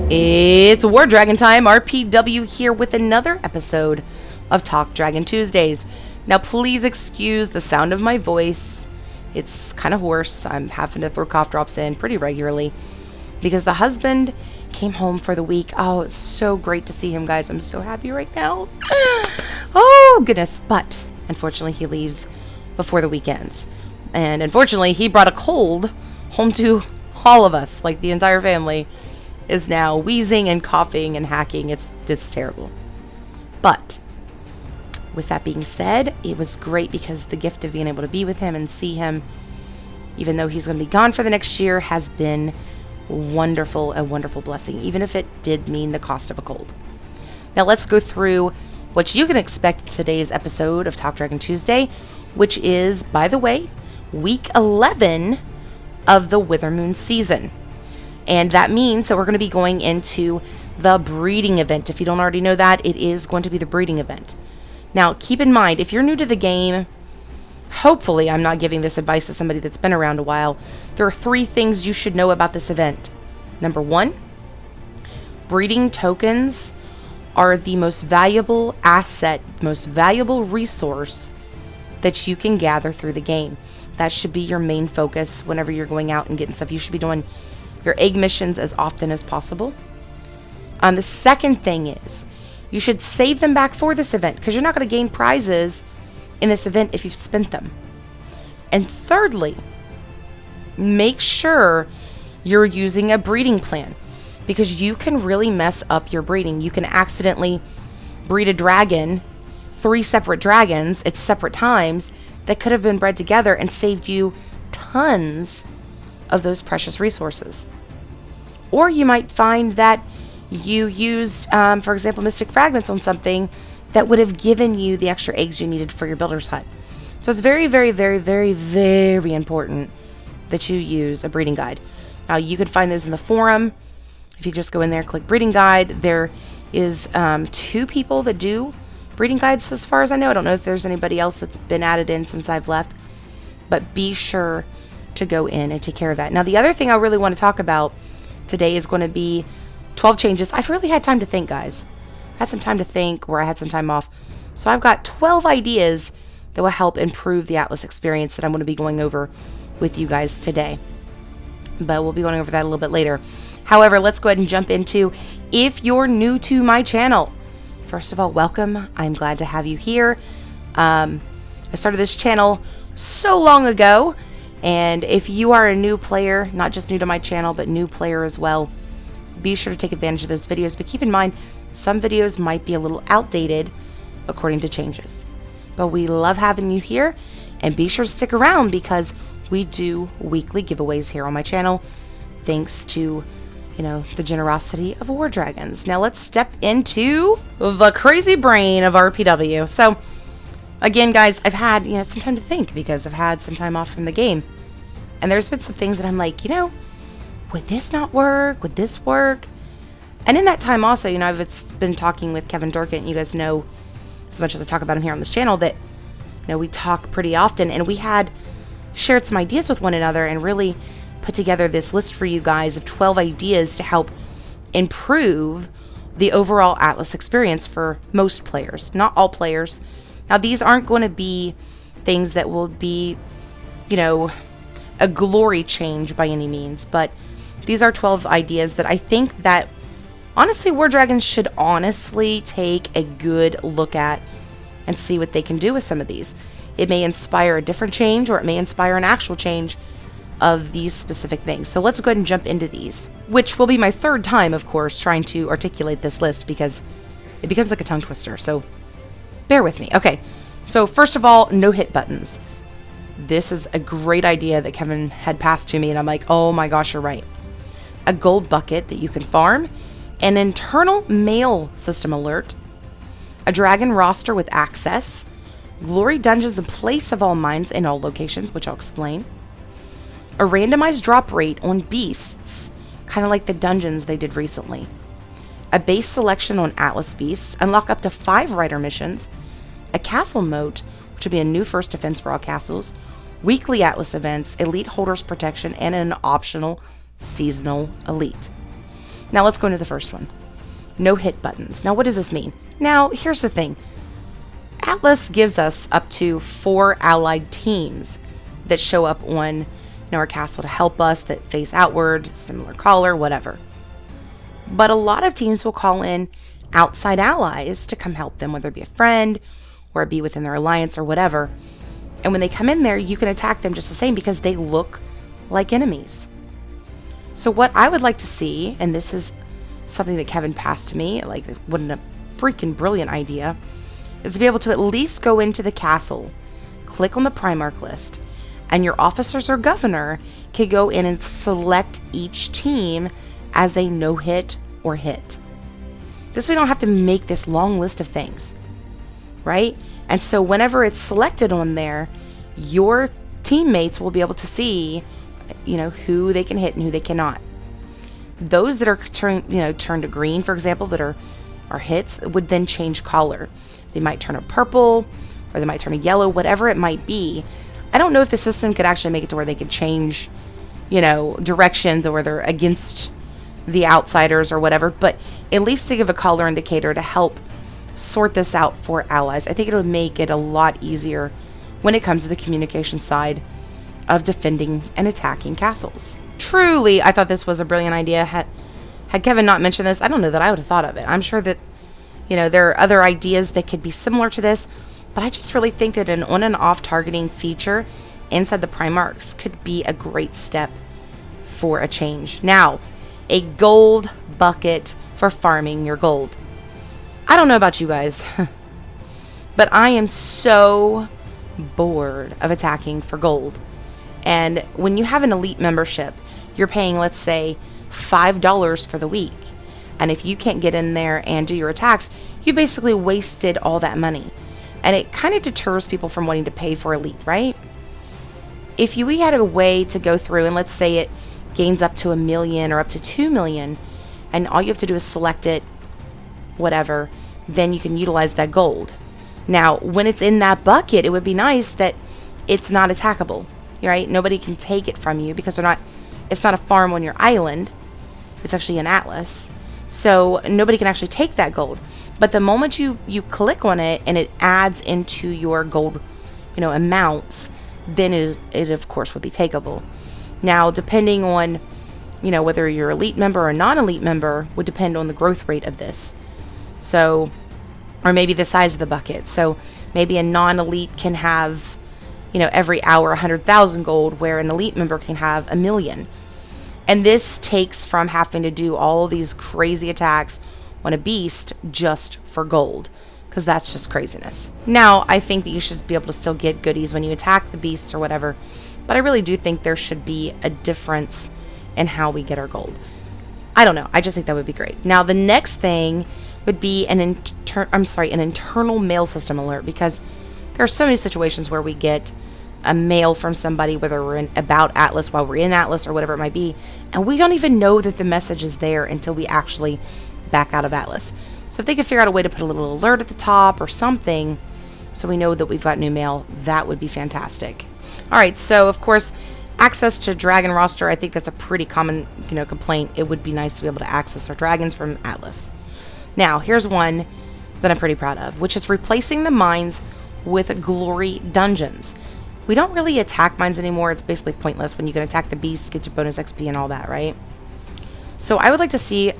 It's War Dragon time, RPW here with another episode of Talk Dragon Tuesdays. Now please excuse the sound of my voice. It's kind of hoarse. I'm having to throw cough drops in pretty regularly because the husband came home for the week. Oh, it's so great to see him, guys. I'm so happy right now. Oh, goodness. But unfortunately, he leaves before the weekends. And unfortunately, he brought a cold home to all of us, like the entire family is now wheezing and coughing and hacking. It's just terrible. But with that being said, it was great because the gift of being able to be with him and see him, even though he's going to be gone for the next year, has been wonderful, a wonderful blessing, even if it did mean the cost of a cold. Now let's go through what you can expect in today's episode of Talk Dragon Tuesday, which is, by the way, week 11 of the Wither Moon season. And that means that we're going to be going into the breeding event. If you don't already know that, it is going to be the breeding event. Now, keep in mind, if you're new to the game, hopefully I'm not giving this advice to somebody that's been around a while. There are 3 things you should know about this event. Number 1, breeding tokens are the most valuable asset, most valuable resource that you can gather through the game. That should be your main focus whenever you're going out and getting stuff. You should be doing your egg missions as often as possible. The second thing is you should save them back for this event because you're not going to gain prizes in this event if you've spent them. And thirdly, make sure you're using a breeding plan because you can really mess up your breeding. You can accidentally breed a dragon, 3 separate dragons at separate times that could have been bred together and saved you tons of those precious resources. Or you might find that you used, for example, mystic fragments on something that would have given you the extra eggs you needed for your builder's hut. So it's very, very, very, very, very important that you use a breeding guide. Now, you can find those in the forum. If you just go in there, click breeding guide, there is 2 people that do breeding guides as far as I know. I don't know if there's anybody else that's been added in since I've left, but be sure to go in and take care of that. Now, the other thing I really want to talk about today is going to be 12 changes. I've really had time to think, guys. I had some time to think where I had some time off. So I've got 12 ideas that will help improve the Atlas experience that I'm going to be going over with you guys today. But we'll be going over that a little bit later. However, let's go ahead and jump into, if you're new to my channel, first of all, welcome. I'm glad to have you here. I started this channel so long ago. And if you are a new player, not just new to my channel, but new player as well, be sure to take advantage of those videos. But keep in mind, some videos might be a little outdated according to changes. But we love having you here, and be sure to stick around because we do weekly giveaways here on my channel, thanks to, the generosity of War Dragons. Now let's step into the crazy brain of RPW. So again, guys, I've had, some time to think because I've had some time off from the game. And there's been some things that I'm like, would this not work? Would this work? And in that time also, I've been talking with Kevin Dorkant. You guys know, as much as I talk about him here on this channel, that, we talk pretty often. And we had shared some ideas with one another and really put together this list for you guys of 12 ideas to help improve the overall Atlas experience for most players, not all players. Now, these aren't going to be things that will be, a glory change by any means, but these are 12 ideas that I think that, honestly, War Dragons should honestly take a good look at and see what they can do with some of these. It may inspire a different change, or it may inspire an actual change of these specific things. So let's go ahead and jump into these, which will be my 3rd time, of course, trying to articulate this list because it becomes like a tongue twister. So bear with me. Okay, so first of all, no hit buttons. This is a great idea that Kevin had passed to me, and I'm like, oh my gosh, you're right. A gold bucket that you can farm, an internal mail system alert, a dragon roster with access, glory dungeons in place of all mines in all locations, which I'll explain, a randomized drop rate on beasts, kind of like the dungeons they did recently, a base selection on Atlas beasts, unlock up to 5 rider missions, a castle moat, which will be a new first defense for all castles, weekly Atlas events, elite holders protection, and an optional seasonal elite. Now let's go into the first one. No hit buttons. Now what does this mean? Now here's the thing. Atlas gives us up to 4 allied teams that show up on our castle to help us, that face outward, similar color, whatever. But a lot of teams will call in outside allies to come help them, whether it be a friend or it be within their alliance or whatever. And when they come in there, you can attack them just the same because they look like enemies. So what I would like to see, and this is something that Kevin passed to me, like what a freaking brilliant idea, is to be able to at least go into the castle, click on the Primarch list, and your officers or governor can go in and select each team as a no-hit or hit. This way we don't have to make this long list of things, right? And so whenever it's selected on there, your teammates will be able to see, who they can hit and who they cannot. Those that are turned to green, for example, that are hits, would then change color. They might turn a purple, or they might turn a yellow, whatever it might be. I don't know if the system could actually make it to where they could change, directions, or where they're against the outsiders or whatever, but at least to give a color indicator to help sort this out for allies. I think it would make it a lot easier when it comes to the communication side of defending and attacking castles. Truly, I thought this was a brilliant idea. Had Kevin not mentioned this, I don't know that I would have thought of it. I'm sure that, there are other ideas that could be similar to this, but I just really think that an on and off targeting feature inside the Primarchs could be a great step for a change. Now, a gold bucket for farming your gold. I don't know about you guys, but I am so bored of attacking for gold. And when you have an elite membership, you're paying, let's say, $5 for the week. And if you can't get in there and do your attacks, you basically wasted all that money. And it kind of deters people from wanting to pay for elite, right? If we had a way to go through, and let's say it gains up to 1 million or up to 2 million, and all you have to do is select it, whatever, then you can utilize that gold. Now, when it's in that bucket, it would be nice that it's not attackable, right? Nobody can take it from you because it's not a farm on your island. It's actually an atlas. So nobody can actually take that gold. But the moment you click on it and it adds into your gold, amounts, then it of course would be takeable. Now, depending on, whether you're elite member or non-elite member, would depend on the growth rate of this. So, or maybe the size of the bucket. So maybe a non-elite can have, every hour 100,000 gold, where an elite member can have 1 million. And this takes from having to do all these crazy attacks on a beast just for gold, because that's just craziness. Now, I think that you should be able to still get goodies when you attack the beasts or whatever, but I really do think there should be a difference in how we get our gold. I don't know. I just think that would be great. Now, the next thing would be an internal mail system alert, because there are so many situations where we get a mail from somebody, whether we're in about Atlas, while we're in Atlas, or whatever it might be, and we don't even know that the message is there until we actually back out of Atlas. So if they could figure out a way to put a little alert at the top or something so we know that we've got new mail, that would be fantastic. All right, so of course, access to dragon roster, I think that's a pretty common complaint. It would be nice to be able to access our dragons from Atlas. Now, here's one that I'm pretty proud of, which is replacing the mines with glory dungeons. We don't really attack mines anymore. It's basically pointless. When you can attack the beasts, get your bonus XP and all that, right? So I would like to see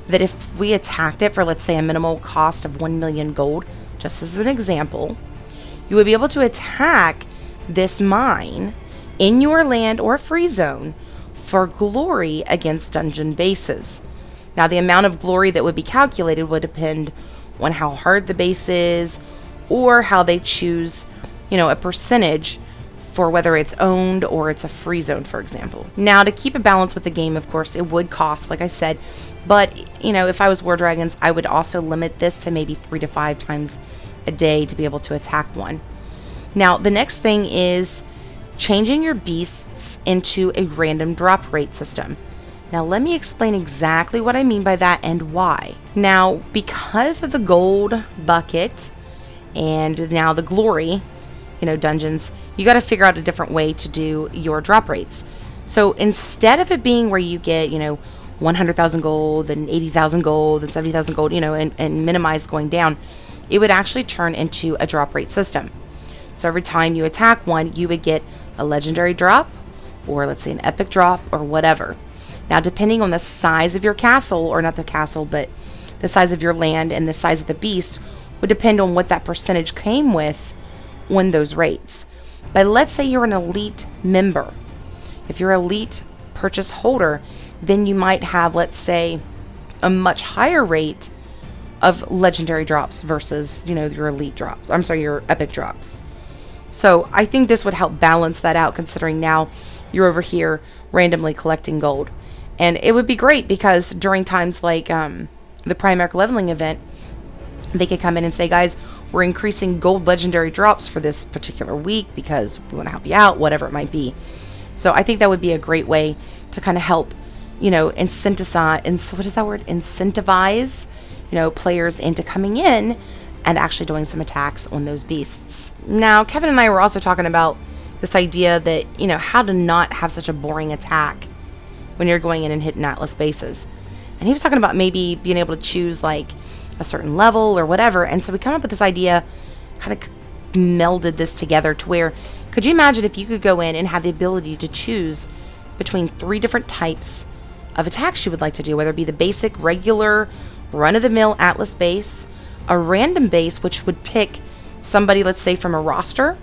that if we attacked it for, let's say, a minimal cost of 1 million gold, just as an example, you would be able to attack this mine in your land or free zone for glory against dungeon bases. Now, the amount of glory that would be calculated would depend on how hard the base is, or how they choose, a percentage for whether it's owned or it's a free zone, for example. Now, to keep a balance with the game, of course, it would cost, like I said, but, if I was War Dragons, I would also limit this to maybe 3 to 5 times a day to be able to attack one. Now, the next thing is changing your beasts into a random drop rate system. Now, let me explain exactly what I mean by that and why. Now, because of the gold bucket and now the glory, dungeons, you got to figure out a different way to do your drop rates. So instead of it being where you get, 100,000 gold, then 80,000 gold, then 70,000 gold, and minimize going down, it would actually turn into a drop rate system. So every time you attack one, you would get a legendary drop, or let's say an epic drop, or whatever. Now, depending on the size of your castle, or not the castle, but the size of your land and the size of the beast, would depend on what that percentage came with on those rates. But let's say you're an elite member. If you're an elite purchase holder, then you might have, let's say, a much higher rate of legendary drops versus, your elite drops. I'm sorry, your epic drops. So I think this would help balance that out, considering now you're over here randomly collecting gold. And it would be great because during times like the Primarch leveling event, they could come in and say, guys, we're increasing gold legendary drops for this particular week because we want to help you out, whatever it might be. So I think that would be a great way to kind of help, incentivize, players into coming in and actually doing some attacks on those beasts. Now, Kevin and I were also talking about this idea that, how to not have such a boring attack when you're going in and hitting Atlas bases. And he was talking about maybe being able to choose like a certain level or whatever. And so we come up with this idea, kind of melded this together to where, could you imagine if you could go in and have the ability to choose between 3 different types of attacks you would like to do, whether it be the basic, regular, run-of-the-mill Atlas base, a random base, which would pick somebody, let's say, from a roster,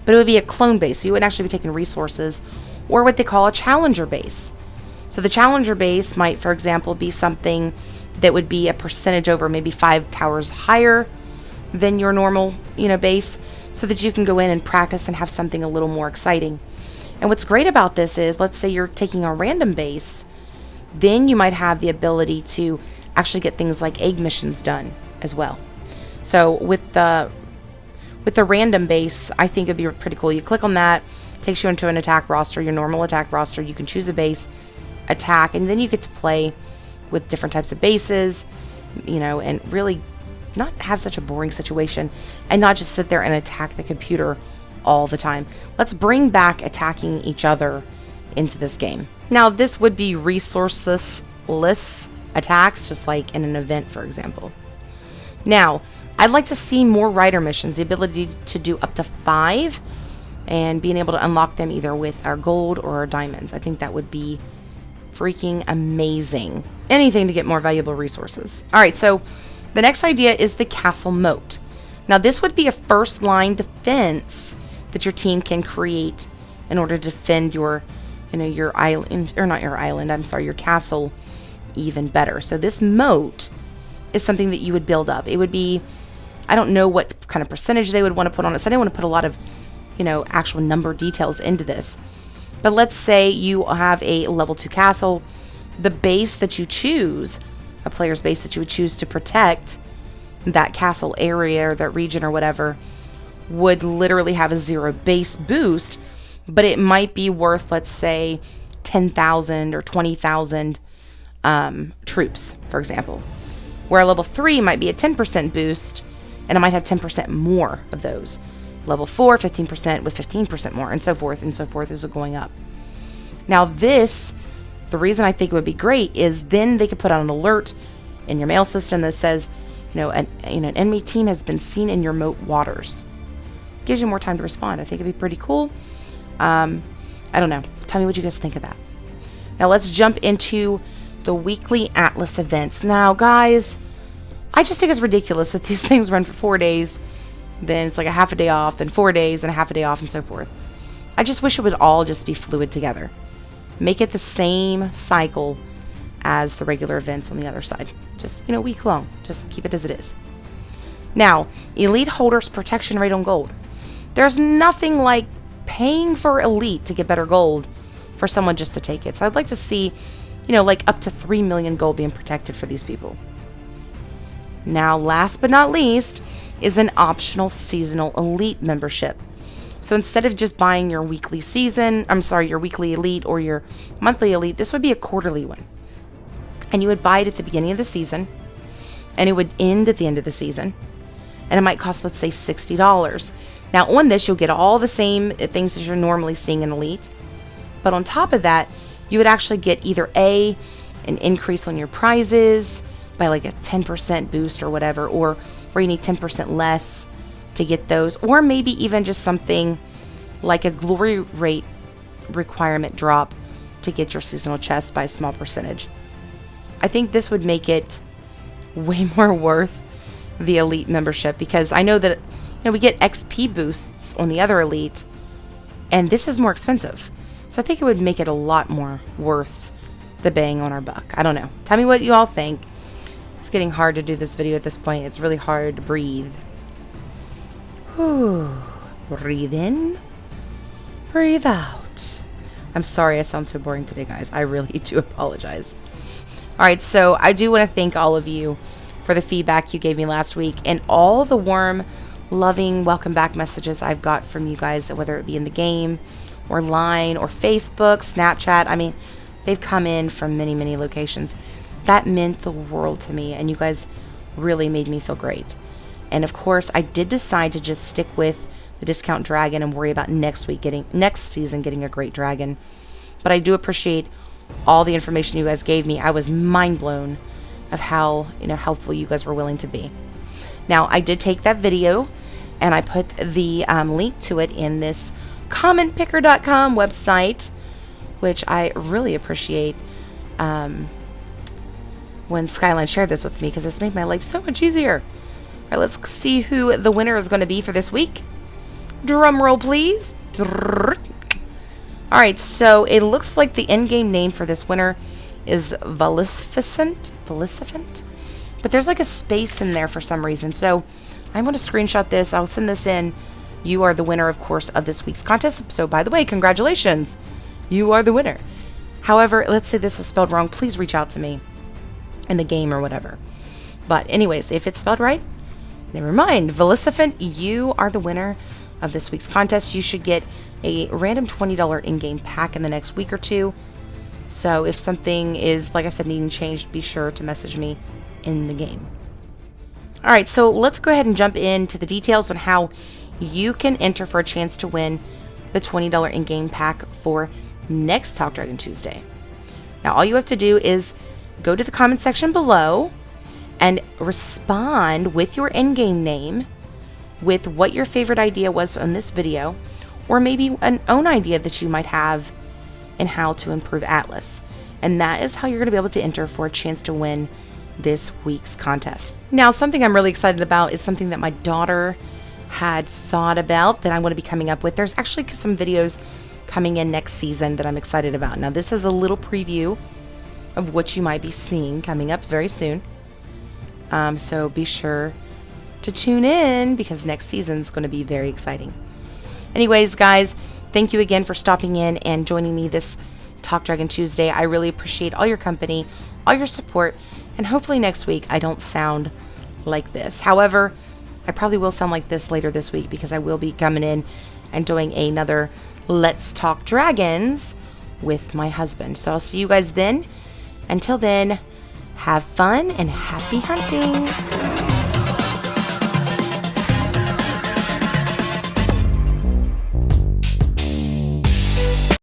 but it would be a clone base. So you wouldn't actually be taking resources, or what they call a challenger base. So the challenger base might, for example, be something that would be a percentage over maybe 5 towers higher than your normal, base, so that you can go in and practice and have something a little more exciting. And what's great about this is, let's say you're taking a random base, then you might have the ability to actually get things like egg missions done as well. So with the random base, I think it'd be pretty cool. You click on that, takes you into an attack roster, your normal attack roster. You can choose a base, attack, and then you get to play with different types of bases, and really not have such a boring situation and not just sit there and attack the computer all the time. Let's bring back attacking each other into this game. Now, this would be resourceless attacks, just like in an event, for example. Now, I'd like to see more rider missions, the ability to do up to 5 and being able to unlock them either with our gold or our diamonds. I think that would be freaking amazing. Anything to get more valuable resources. All right, so the next idea is the castle moat. Now, this would be a first line defense that your team can create in order to defend your island, or not your island, I'm sorry, your castle even better. So this moat is something that you would build up. It would be, I don't know what kind of percentage they would want to put on it, so I didn't want to put a lot of, actual number details into this. But let's say you have a level 2 castle. The base that you choose, a player's base that you would choose to protect that castle area or that region or whatever, would literally have a 0 base boost, but it might be worth, let's say, 10,000 or 20,000 troops, for example. Where a level 3 might be a 10% boost, and it might have 10% more of those. Level 4, 15% with 15% more, and so forth as it going up. Now this, the reason I think it would be great is then they could put out an alert in your mail system that says, an enemy team has been seen in your moat waters. Gives you more time to respond. I think it'd be pretty cool. I don't know. Tell me what you guys think of that. Now let's jump into the weekly Atlas events. Now, guys, I just think it's ridiculous that these things run for 4 days. Then it's like a half a day off, then 4 days, and a half a day off, and so forth. I just wish it would all just be fluid together. Make it the same cycle as the regular events on the other side. Just, week long. Just keep it as it is. Now, elite holders protection rate on gold. There's nothing like paying for elite to get better gold for someone just to take it. So I'd like to see, like up to 3 million gold being protected for these people. Now, last but not least, is an optional seasonal elite membership. So instead of just buying your weekly your weekly elite or your monthly elite, this would be a quarterly one. And you would buy it at the beginning of the season, and it would end at the end of the season. And it might cost, let's say, $60. Now on this, you'll get all the same things as you're normally seeing in elite. But on top of that, you would actually get either A, an increase on your prizes by like a 10% boost or whatever, or where you need 10% less to get those, or maybe even just something like a glory rate requirement drop to get your seasonal chest by a small percentage. I think this would make it way more worth the elite membership, because I know that we get XP boosts on the other elite, and this is more expensive. So I think it would make it a lot more worth the bang on our buck. I don't know. Tell me what you all think. It's getting hard to do this video at this point. It's really hard to breathe. Whew. Breathe in. Breathe out. I'm sorry I sound so boring today, guys. I really do apologize. All right, so I do want to thank all of you for the feedback you gave me last week and all the warm, loving welcome back messages I've got from you guys, whether it be in the game or line or Facebook, Snapchat. I mean, they've come in from many, many locations. That meant the world to me, and you guys really made me feel great. And of course, I did decide to just stick with the discount dragon and worry about next season getting a great dragon. But I do appreciate all the information you guys gave me. I was mind blown of how helpful you guys were willing to be. Now, I did take that video and I put the link to it in this commentpicker.com website, which I really appreciate when Skyline shared this with me, because it's made my life so much easier. All right, let's see who the winner is going to be for this week. Drum roll, please. All right, so it looks like the in-game name for this winner is Valificent, but there's like a space in there for some reason. So I'm going to screenshot this. I'll send this in. You are the winner, of course, of this week's contest. So, by the way, congratulations. You are the winner. However, let's say this is spelled wrong. Please reach out to me in the game or whatever. But anyways, if it's spelled right, never mind. Valificent, you are the winner of this week's contest. You should get a random $20 in-game pack in the next week or two. So if something is, like I said, needing changed, be sure to message me in the game. All right, so let's go ahead and jump into the details on how you can enter for a chance to win the $20 in-game pack for next Talk Dragon Tuesday. Now, all you have to do is go to the comment section below and respond with your in-game name, with what your favorite idea was on this video, or maybe an own idea that you might have in how to improve Atlas. And that is how you're going to be able to enter for a chance to win this week's contest. Now, something I'm really excited about is something that my daughter had thought about that I'm going to be coming up with. There's actually some videos coming in next season that I'm excited about. Now, this is a little preview of what you might be seeing coming up very soon. So be sure to tune in, because next season's going to be very exciting. Anyways, guys, thank you again for stopping in and joining me this Talk Dragon Tuesday. I really appreciate all your company, all your support, and hopefully next week I don't sound like this. However, I probably will sound like this later this week, because I will be coming in and doing another Let's Talk Dragons with my husband. So I'll see you guys then. Until then, have fun and happy hunting.